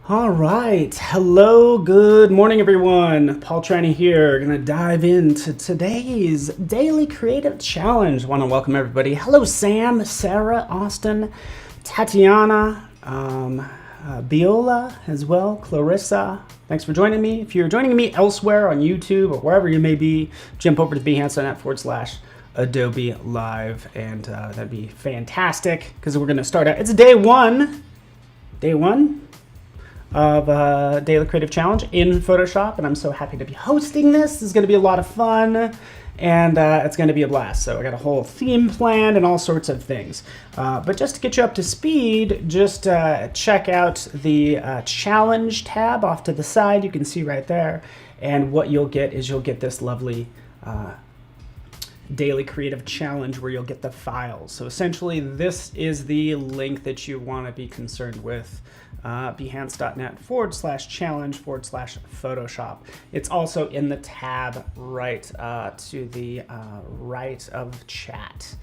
All right. Hello. Good morning, everyone. Paul Tranny here. Going to dive into today's daily creative challenge. Want to welcome everybody. Hello, Sam, Sarah, Austin, Tatiana, Biola as well, Clarissa. Thanks for joining me. If you're joining me elsewhere on YouTube or wherever you may be, jump over to behance.net/Adobe Live, and that'd be fantastic because we're going to start out. It's day one of Daily Creative Challenge in Photoshop, and I'm so happy to be hosting this. This is going to be a lot of fun, and it's going to be a blast. So I got a whole theme planned and all sorts of things. But just to get you up to speed, just check out the Challenge tab off to the side. You can see right there. And what you'll get is you'll get this lovely Daily Creative Challenge where you'll get the files. So essentially, this is the link that you want to be concerned with. behance.net/challenge/Photoshop. It's also in the tab right to the right of chat.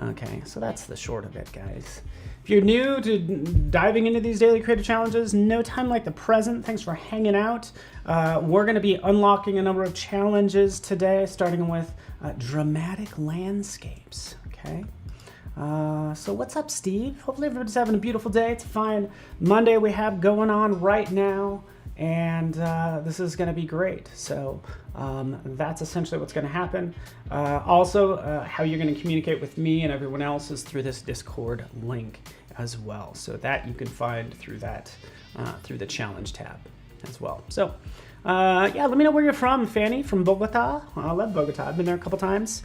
Okay, so that's the short of it, guys. If you're new to diving into these daily creative challenges, no time like the present. Thanks for hanging out. We're going to be unlocking a number of challenges today, starting with dramatic landscapes. Okay. So what's up, Steve? Hopefully everybody's having a beautiful day. It's a fine Monday we have going on right now, and this is going to be great. So that's essentially what's going to happen. Also, how you're going to communicate with me and everyone else is through this Discord link as well. So that you can find through that through the challenge tab as well. So yeah, let me know where you're from, Fanny from Bogota. I love Bogota. I've been there a couple times.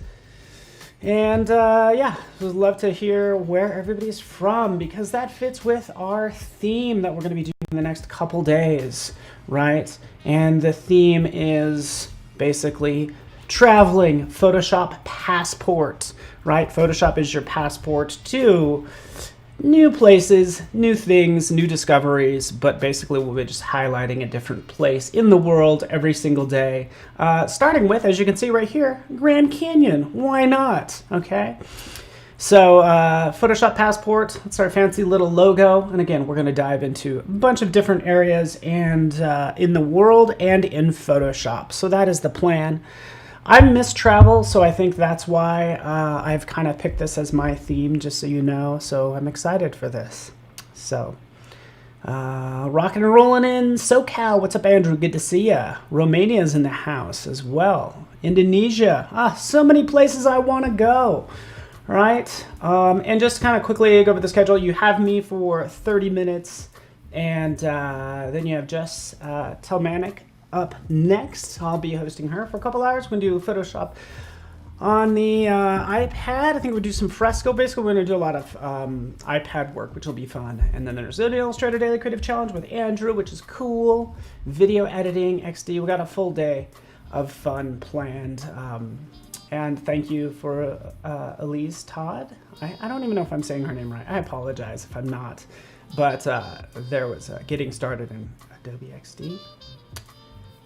And yeah, would love to hear where everybody's from, because that fits with our theme that we're going to be doing in the next couple days, right? And the theme is basically traveling, Photoshop passport, right? Photoshop is your passport to new places, new things, new discoveries, but basically we'll be just highlighting a different place in the world every single day. Starting with, as you can see right here, Grand Canyon. Why not? Okay. So Photoshop Passport, that's our fancy little logo. And again, we're going to dive into a bunch of different areas and in the world and in Photoshop. So that is the plan. I miss travel, so I think that's why I've kind of picked this as my theme, just so you know. So I'm excited for this. So, rocking and rolling in SoCal. What's up, Andrew? Good to see ya. Romania's in the house as well. Indonesia. So many places I want to go. Right? And just kind of quickly go over the schedule. You have me for 30 minutes, and then you have Jess Telmanic up next. I'll be hosting her for a couple hours. We're going to do Photoshop on the iPad. I think we'll do some fresco. Basically, we're going to do a lot of iPad work, which will be fun. And then there's an Illustrator Daily Creative Challenge with Andrew, which is cool. Video editing, XD. We got a full day of fun planned. And thank you for Elise Todd. I don't even know if I'm saying her name right. I apologize if I'm not. But there was getting started in Adobe XD.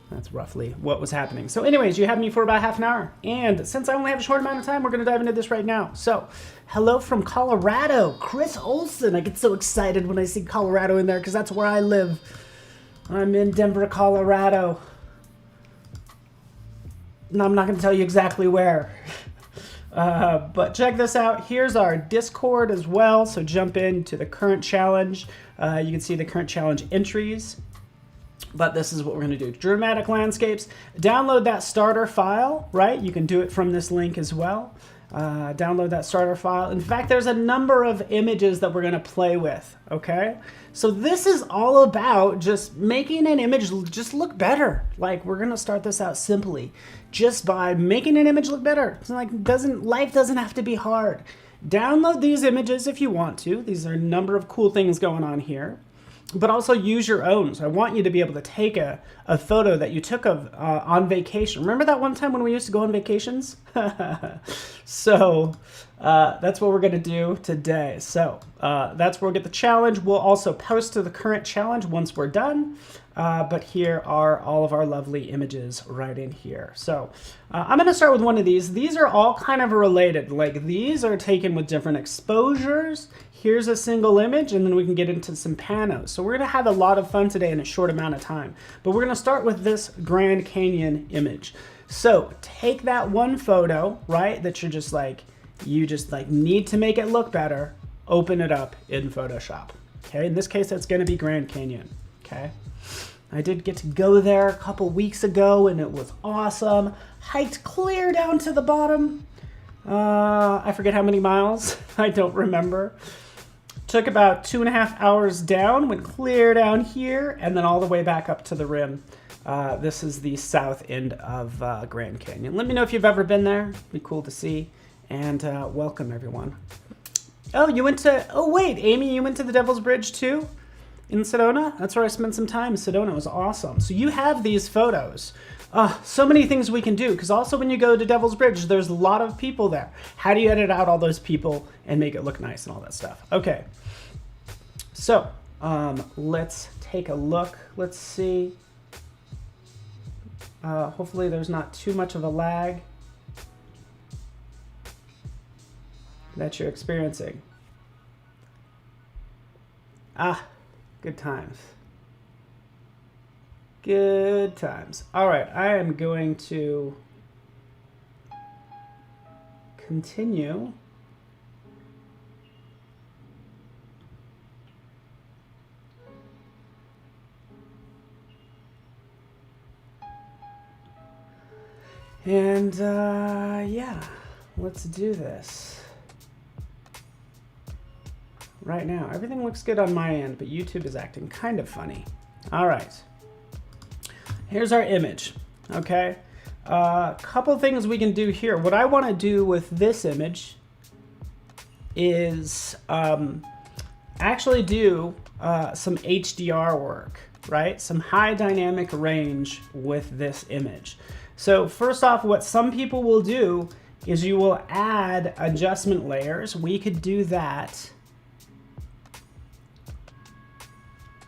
That's roughly what was happening. So anyways, you have me for about half an hour. And since I only have a short amount of time, we're going to dive into this right now. So hello from Colorado, Chris Olson. I get so excited when I see Colorado in there because that's where I live. I'm in Denver, Colorado. No, I'm not going to tell you exactly where. But check this out. Here's our Discord as well. So jump into the current challenge. You can see the current challenge entries. But this is what we're going to do. Dramatic landscapes. Download that starter file, right? You can do it from this link as well. Download that starter file. In fact, there's a number of images that we're going to play with, okay? So this is all about just making an image just look better. Like, we're going to start this out simply just by making an image look better. It's like, life doesn't have to be hard. Download these images if you want to. These are a number of cool things going on here. But also use your own. So I want you to be able to take a photo that you took of on vacation. Remember that one time when we used to go on vacations? So that's what we're going to do today. So that's where we'll get the challenge. We'll also post to the current challenge once we're done. but here are all of our lovely images right in here. So I'm going to start with one of these. These are all kind of related. Like these are taken with different exposures. Here's a single image, and then we can get into some panos. So we're going to have a lot of fun today in a short amount of time. But we're going to start with this Grand Canyon image. So take that one photo, right, that you're just like, you just like need to make it look better, open it up in Photoshop. Okay, in this case, that's going to be Grand Canyon. Okay, I did get to go there a couple weeks ago, and it was awesome. Hiked clear down to the bottom. I forget how many miles. I don't remember. Took about 2.5 hours down, went clear down here, and then all the way back up to the rim. This is the south end of Grand Canyon. Let me know if you've ever been there. It'd be cool to see. And welcome, everyone. Oh, you went to... Oh, wait, Amy, you went to the Devil's Bridge, too? In Sedona? That's where I spent some time. Sedona was awesome. So you have these photos. So many things we can do, because also when you go to Devil's Bridge, there's a lot of people there. How do you edit out all those people and make it look nice and all that stuff? Okay. So let's take a look. Let's see. Hopefully there's not too much of a lag that you're experiencing. Good times. Good times. All right, I am going to continue. And yeah, let's do this. Right now, everything looks good on my end, but YouTube is acting kind of funny. All right, here's our image, okay? Couple things we can do here. What I wanna do with this image is actually do some HDR work, right? Some high dynamic range with this image. So first off, what some people will do is you will add adjustment layers. We could do that.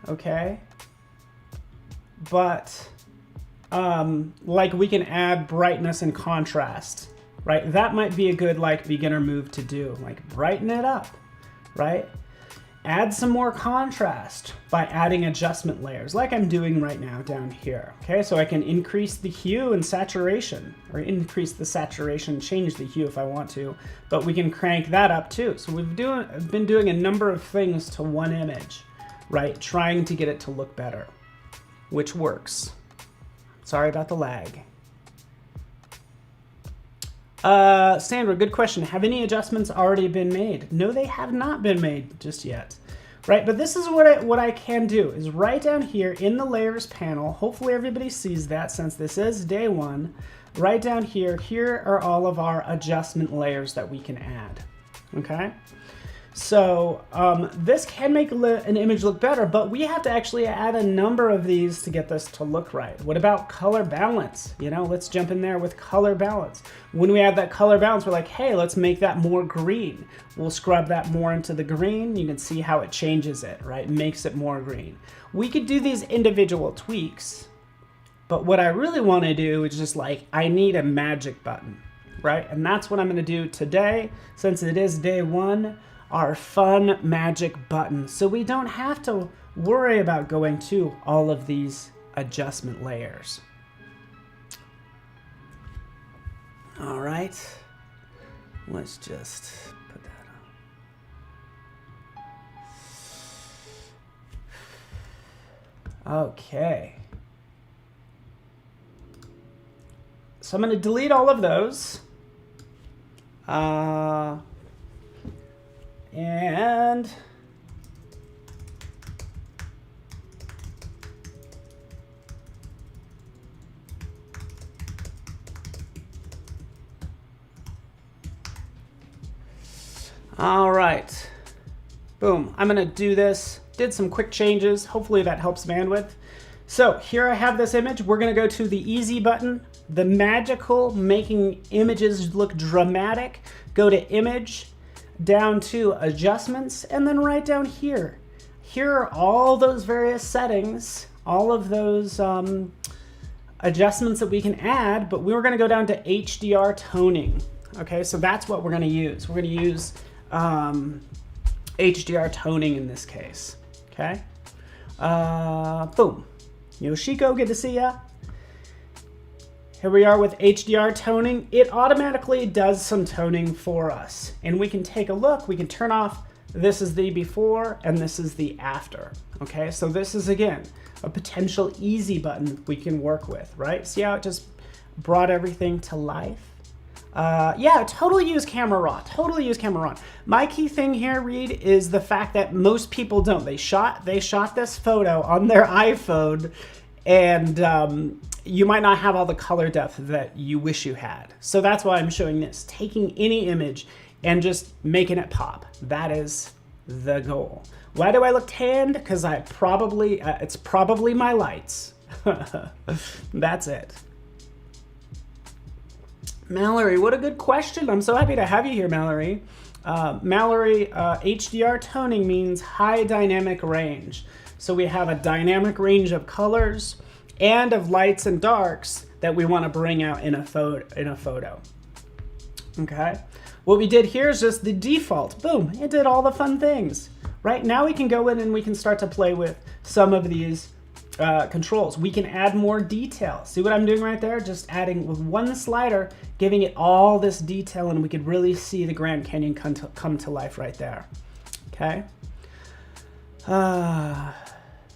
Okay, but like we can add brightness and contrast, right? That might be a good like beginner move to do, like brighten it up, right? Add some more contrast by adding adjustment layers like I'm doing right now down here. Okay, so I can increase the hue and saturation, or increase the saturation, change the hue if I want to, but we can crank that up too. So we've been doing a number of things to one image, right? Trying to get it to look better, which works. Sorry about the lag. Sandra, good question. Have any adjustments already been made? No, they have not been made just yet, right? But this is what I can do is right down here in the layers panel. Hopefully everybody sees that since this is day one. Right down here, here are all of our adjustment layers that we can add, okay? So this can make an image look better, but we have to actually add a number of these to get this to look right. What about color balance? You know, let's jump in there with color balance. When we add that color balance, we're like, hey, let's make that more green. We'll scrub that more into the green. You can see how it changes it, right? Makes it more green. We could do these individual tweaks, but what I really want to do is just like, I need a magic button, right? And that's what I'm going to do today, since it is day one. Our fun magic button, so we don't have to worry about going to all of these adjustment layers. All right, let's just put that on. Okay, so I'm going to delete all of those. And all right, boom, I'm gonna do this. Did some quick changes. Hopefully that helps bandwidth. So here I have this image. We're gonna go to the easy button, the magical making images look dramatic. Go to image, down to adjustments, and then right down here. Here are all those various settings all of those adjustments that we can add, but we were gonna go down to HDR toning. Okay, so that's what we're gonna use. We're gonna use HDR toning in this case, okay? Boom. Yoshiko, good to see ya. Here we are with HDR toning. It automatically does some toning for us. And we can take a look, we can turn off, this is the before and this is the after. Okay, so this is again, a potential easy button we can work with, right? See how it just brought everything to life? Yeah, totally use Camera Raw, totally use Camera Raw. My key thing here, Reed, is the fact that most people don't. They shot this photo on their iPhone and you might not have all the color depth that you wish you had. So that's why I'm showing this, taking any image and just making it pop. That is the goal. Why do I look tanned? Because I probably, it's probably my lights. That's it. Mallory, what a good question. I'm so happy to have you here, Mallory. Mallory, HDR toning means high dynamic range. So we have a dynamic range of colors and of lights and darks that we want to bring out in a photo. Okay. What we did here is just the default. Boom, it did all the fun things. Right now we can go in and we can start to play with some of these controls. We can add more detail. See what I'm doing right there? Just adding with one slider, giving it all this detail, and we could really see the Grand Canyon come to life right there. Okay.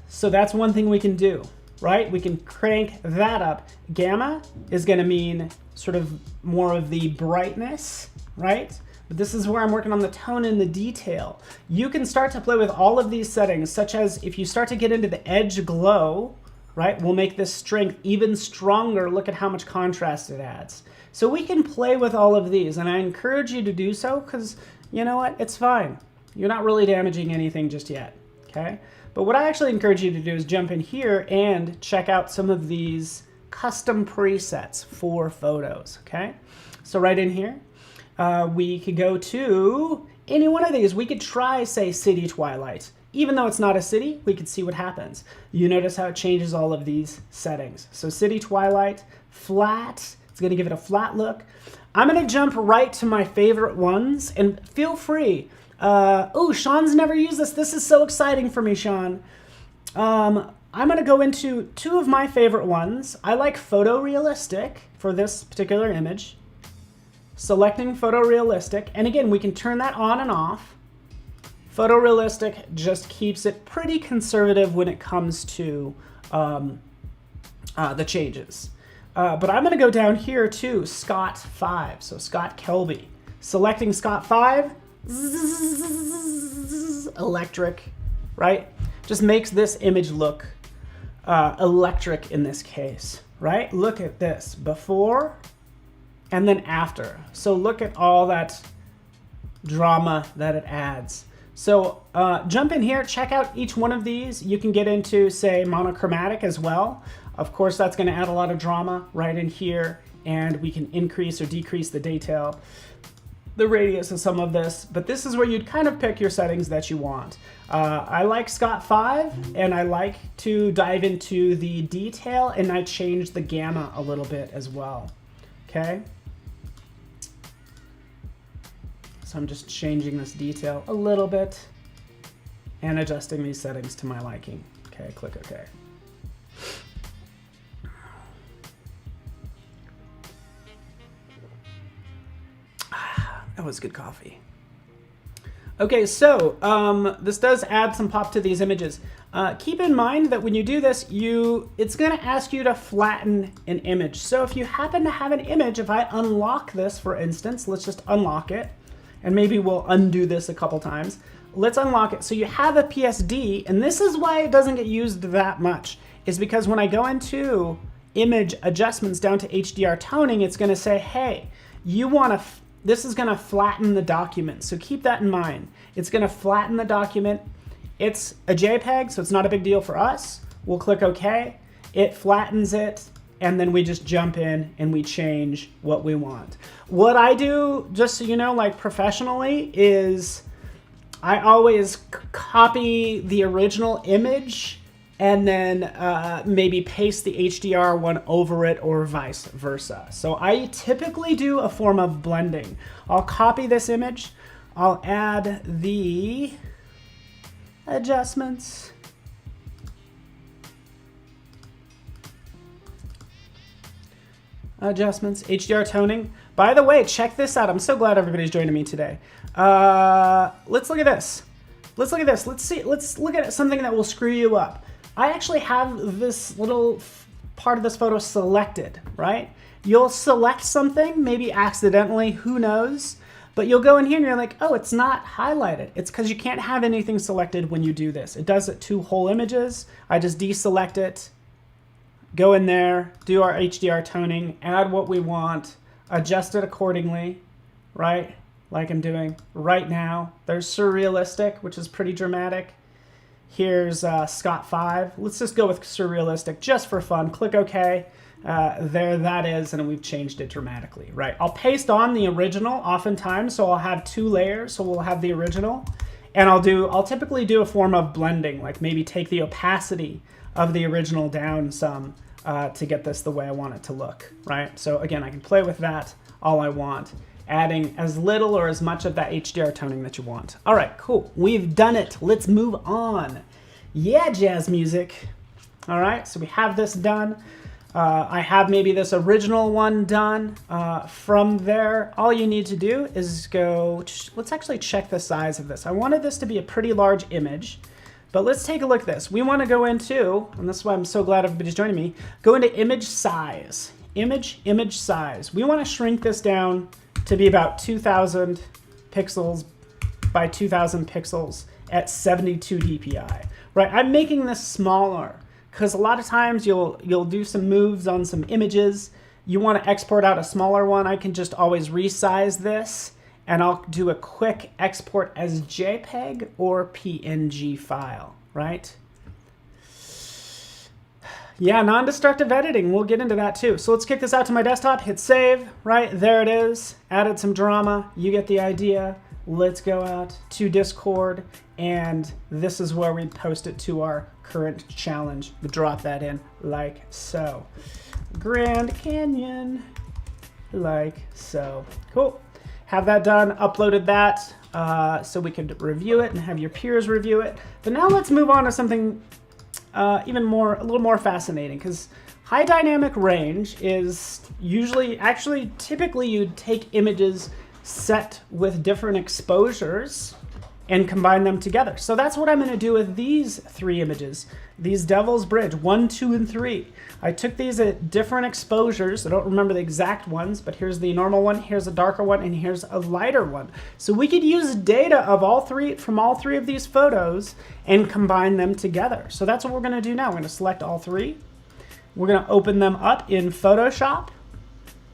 So that's one thing we can do, right? We can crank that up. Gamma is going to mean sort of more of the brightness, right? But this is where I'm working on the tone and the detail. You can start to play with all of these settings, such as if you start to get into the edge glow, right? We'll make this strength even stronger. Look at how much contrast it adds. So we can play with all of these, and I encourage you to do so because you know what? It's fine. You're not really damaging anything just yet, okay? But what I actually encourage you to do is jump in here and check out some of these custom presets for photos, okay? So right in here, we could go to any one of these. We could try, say, City Twilight. Even though it's not a city, we could see what happens. You notice how it changes all of these settings. So City Twilight, flat, it's gonna give it a flat look. I'm gonna jump right to my favorite ones, and feel free. Oh, Sean's never used this. This is so exciting for me, Sean. I'm gonna go into two of my favorite ones. I like photorealistic for this particular image. Selecting photorealistic, and again, we can turn that on and off. Photorealistic just keeps it pretty conservative when it comes to the changes. But I'm gonna go down here to Scott 5, so Scott Kelby. Selecting Scott 5, electric, right? Just makes this image look electric in this case, right? Look at this, before and then after. So look at all that drama that it adds. So jump in here, check out each one of these. You can get into, say, monochromatic as well. Of course, that's gonna add a lot of drama right in here, and we can increase or decrease the detail, the radius of some of this, but this is where you'd kind of pick your settings that you want. I like Scott 5, and I like to dive into the detail, and I change the gamma a little bit as well, okay? So I'm just changing this detail a little bit and adjusting these settings to my liking. Okay, click OK. That was good coffee. Okay, so this does add some pop to these images. Keep in mind that when you do this, it's gonna ask you to flatten an image. So if you happen to have an image, if I unlock this, for instance, let's just unlock it, and maybe we'll undo this a couple times. Let's unlock it. So you have a PSD, and this is why it doesn't get used that much, is because when I go into image adjustments down to HDR toning, it's gonna say, hey, this is gonna flatten the document. So keep that in mind. It's gonna flatten the document. It's a JPEG, so it's not a big deal for us. We'll click OK. It flattens it, and then we just jump in and we change what we want. What I do, just so you know, like professionally, is I always copy the original image and then maybe paste the HDR one over it or vice versa. So I typically do a form of blending. I'll copy this image, I'll add the adjustments, HDR toning. By the way, check this out. I'm so glad everybody's joining me today. Let's look at this. Let's look at this. Let's look at something that will screw you up. I actually have this little part of this photo selected, right? You'll select something, maybe accidentally, who knows? But you'll go in here and you're like, oh, it's not highlighted. It's because you can't have anything selected when you do this. It does it to whole images. I just deselect it, go in there, do our HDR toning, add what we want, adjust it accordingly, right? Like I'm doing right now. There's surrealistic, which is pretty dramatic. Here's Scott 5. Let's just go with surrealistic just for fun. Click OK. There that is, and we've changed it dramatically, right? I'll paste on the original oftentimes, so I'll have 2 layers. So we'll have the original, and I'll typically do a form of blending, like maybe take the opacity of the original down some to get this the way I want it to look, right? So again, I can play with that all I want, adding as little or as much of that HDR toning that you want. All right, cool. We've done it. Let's move on. Yeah, jazz music. All right, so we have this done. I have maybe this original one done. From there, all you need to do is go, let's actually check the size of this. I wanted this to be a pretty large image, but let's take a look at this. We want to go into, and this is why I'm so glad everybody's joining me, go into image size. Image size. We want to shrink this down to be about 2,000 pixels by 2,000 pixels at 72 dpi, right? I'm making this smaller because a lot of times you'll do some moves on some images. You want to export out a smaller one. I can just always resize this, and I'll do a quick export as JPEG or PNG file, right? Yeah, non-destructive editing, we'll get into that too. So let's kick this out to my desktop, hit save, right? There it is, added some drama, you get the idea. Let's go out to Discord, and this is where we post it to our current challenge. We drop that in like so. Grand Canyon, like so. Cool, have that done, uploaded that, so we could review it and have your peers review it. But now let's move on to something a little more fascinating, because high dynamic range is typically you'd take images set with different exposures and combine them together. So that's what I'm going to do with these 3 images, these Devil's Bridge 1, 2, and 3. I took these at different exposures. I don't remember the exact ones, but here's the normal one, here's a darker one, and here's a lighter one. So we could use data of from all 3 of these photos and combine them together. So that's what we're going to do now. We're going to select all 3. We're going to open them up in Photoshop,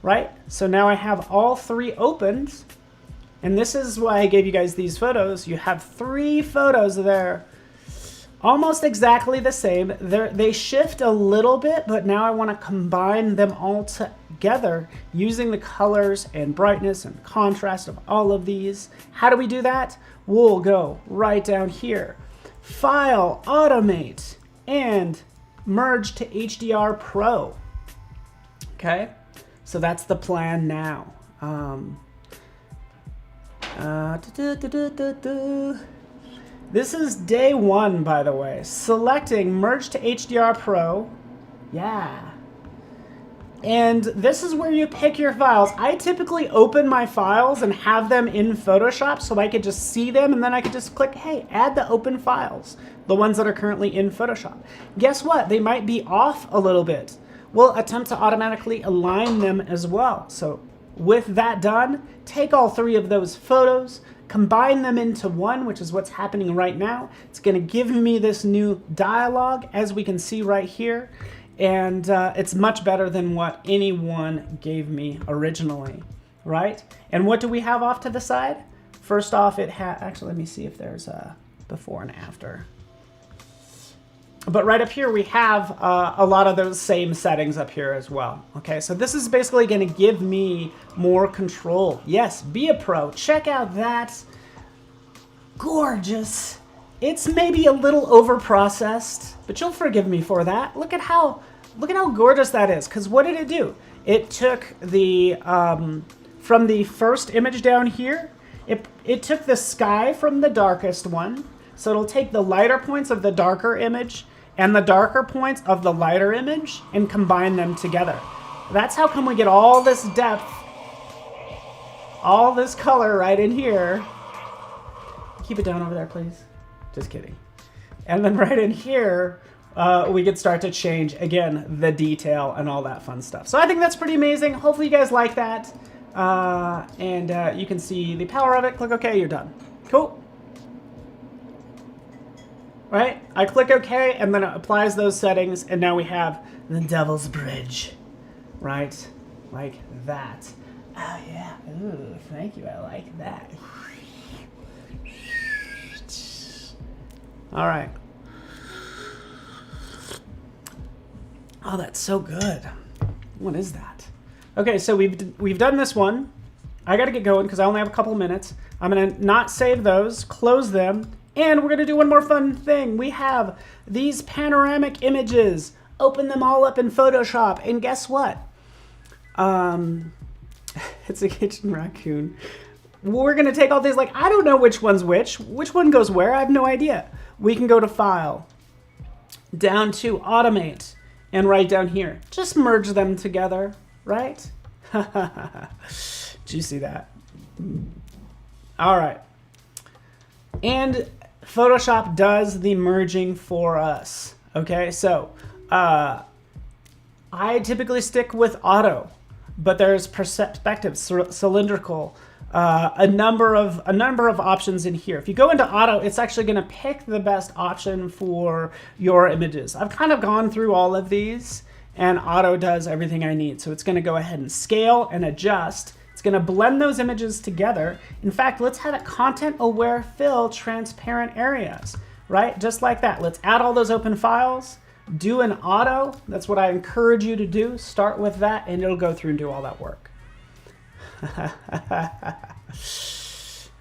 right? So now I have all 3 opened. And this is why I gave you guys these photos. You have 3 photos there, almost exactly the same. They shift a little bit, but now I want to combine them all together using the colors and brightness and contrast of all of these. How do we do that? We'll go right down here, File, Automate, and Merge to HDR Pro. Okay, so that's the plan now. This is day 1, by the way. Selecting Merge to HDR Pro. Yeah. And this is where you pick your files. I typically open my files and have them in Photoshop so I could just see them, and then I could just click, hey, add the open files, the ones that are currently in Photoshop. Guess what? They might be off a little bit. We'll attempt to automatically align them as well. So with that done, take all 3 of those photos, combine them into one, which is what's happening right now. It's going to give me this new dialogue, as we can see right here, and it's much better than what anyone gave me originally, right? And what do we have off to the side? First off, actually, let me see if there's a before and after. But right up here, we have a lot of those same settings up here as well. Okay, so this is basically going to give me more control. Yes, be a pro. Check out that gorgeous It's maybe a little over processed, but you'll forgive me for that. Look at how gorgeous that is. Because what did it do? It took the from the first image down here. It took the sky from the darkest one, so it'll take the lighter points of the darker image and the darker points of the lighter image and combine them together. That's how come we get all this depth, all this color right in here. Keep it down over there, please. Just kidding. And then right in here, we could start to change, again, the detail and all that fun stuff. So I think that's pretty amazing. Hopefully you guys like that. You can see the power of it. Click OK, you're done. Cool. Right? I click OK, and then it applies those settings, and now we have the Devil's Bridge. Right? Like that. Oh, yeah. Ooh, thank you. I like that. All right. Oh, that's so good. What is that? Okay, so we've done this one. I got to get going because I only have a couple minutes. I'm going to not save those, close them, and we're going to do one more fun thing. We have these panoramic images. Open them all up in Photoshop, and guess what? It's a kitchen raccoon. We're going to take all these, like, I don't know which one's which one goes where, I have no idea. We can go to File, down to Automate, and right down here. Just merge them together, right? Did you see that? All right. And Photoshop does the merging for us, okay? So I typically stick with auto, but there's perspective, cylindrical, a number of options in here. If you go into auto, it's actually going to pick the best option for your images. I've kind of gone through all of these, and auto does everything I need. So it's going to go ahead and scale and adjust. It's going to blend those images together. In fact, let's have it content-aware fill transparent areas, right? Just like that. Let's add all those open files. Do an auto. That's what I encourage you to do. Start with that, and it'll go through and do all that work.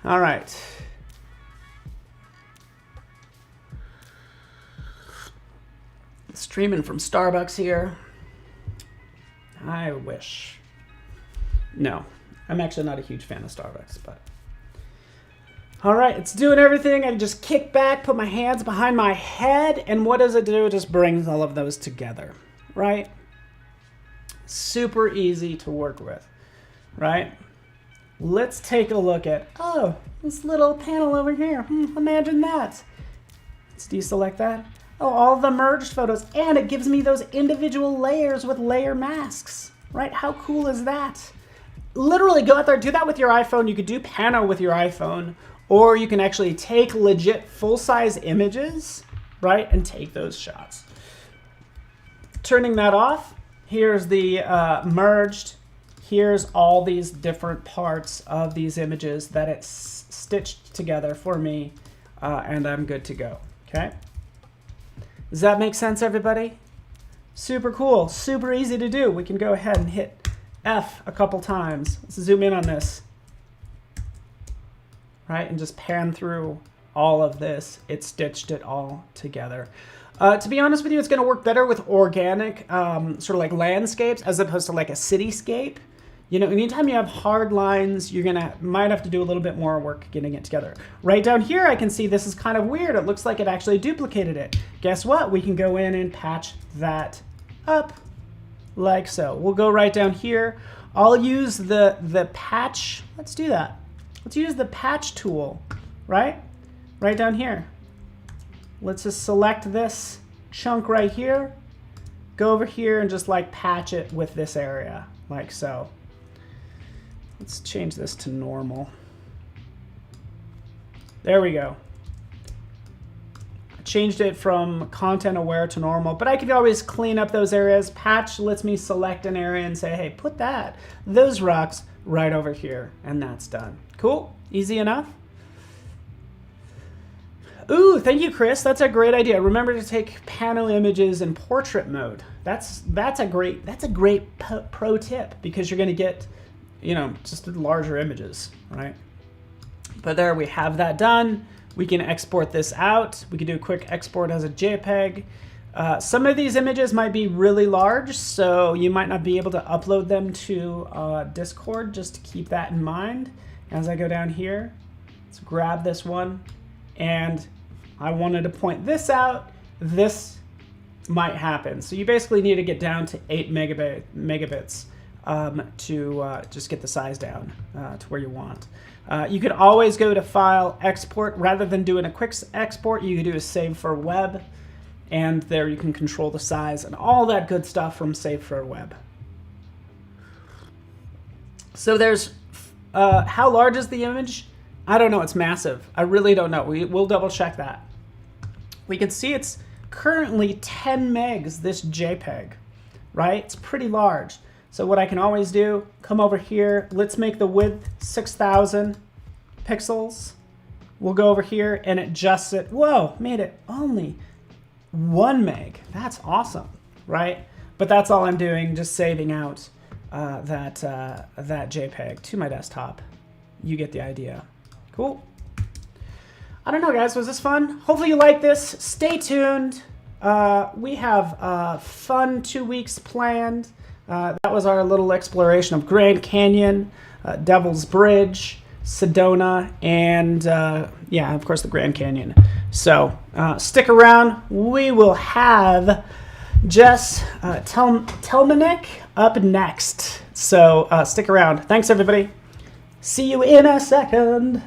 All right. Streaming from Starbucks here. I wish. No, I'm actually not a huge fan of Starbucks, but. All right, it's doing everything. I just kick back, put my hands behind my head, and what does it do? It just brings all of those together, right? Super easy to work with. Right? Let's take a look at, oh, this little panel over here. Imagine that. Let's deselect that. Oh, all the merged photos. And it gives me those individual layers with layer masks. Right? How cool is that? Literally go out there, do that with your iPhone. You could do Pano with your iPhone. Or you can actually take legit full-size images, right, and take those shots. Turning that off, here's the merged. Here's all these different parts of these images that it's stitched together for me, and I'm good to go, okay? Does that make sense, everybody? Super cool, super easy to do. We can go ahead and hit F a couple times. Let's zoom in on this, right? And just pan through all of this. It stitched it all together. To be honest with you, it's gonna work better with organic, sort of like landscapes as opposed to like a cityscape. You know, anytime you have hard lines, you're might have to do a little bit more work getting it together. Right down here, I can see this is kind of weird. It looks like it actually duplicated it. Guess what? We can go in and patch that up like so. We'll go right down here. I'll use the patch. Let's do that. Let's use the patch tool, right? Right down here. Let's just select this chunk right here. Go over here and just like patch it with this area, like so. Let's change this to normal. There we go. I changed it from content aware to normal, but I could always clean up those areas. Patch lets me select an area and say, hey, put those rocks right over here, and that's done. Cool, easy enough. Ooh, thank you, Chris. That's a great idea. Remember to take panel images in portrait mode. That's a great pro tip because you're going to get, you know, just larger images, right? But there we have that done. We can export this out. We can do a quick export as a JPEG. Some of these images might be really large, so you might not be able to upload them to Discord. Just to keep that in mind. As I go down here, let's grab this one, and I wanted to point this out. This might happen. So you basically need to get down to 8 megabits to just get the size down to where you want. You could always go to File, Export. Rather than doing a quick export, you could do a Save for Web. And there you can control the size and all that good stuff from Save for Web. So there's, how large is the image? I don't know, it's massive. I really don't know. We'll double check that. We can see it's currently 10 megs, this JPEG, right? It's pretty large. So what I can always do, come over here, let's make the width 6,000 pixels. We'll go over here and adjust it. Whoa, made it only 1 meg. That's awesome, right? But that's all I'm doing, just saving out that JPEG to my desktop. You get the idea. Cool. I don't know, guys. Was this fun? Hopefully you like this. Stay tuned. We have a fun 2 weeks planned. That was our little exploration of Grand Canyon, Devil's Bridge, Sedona, and yeah, of course, the Grand Canyon. So stick around. We will have Jess Telmanik up next. So stick around. Thanks, everybody. See you in a second.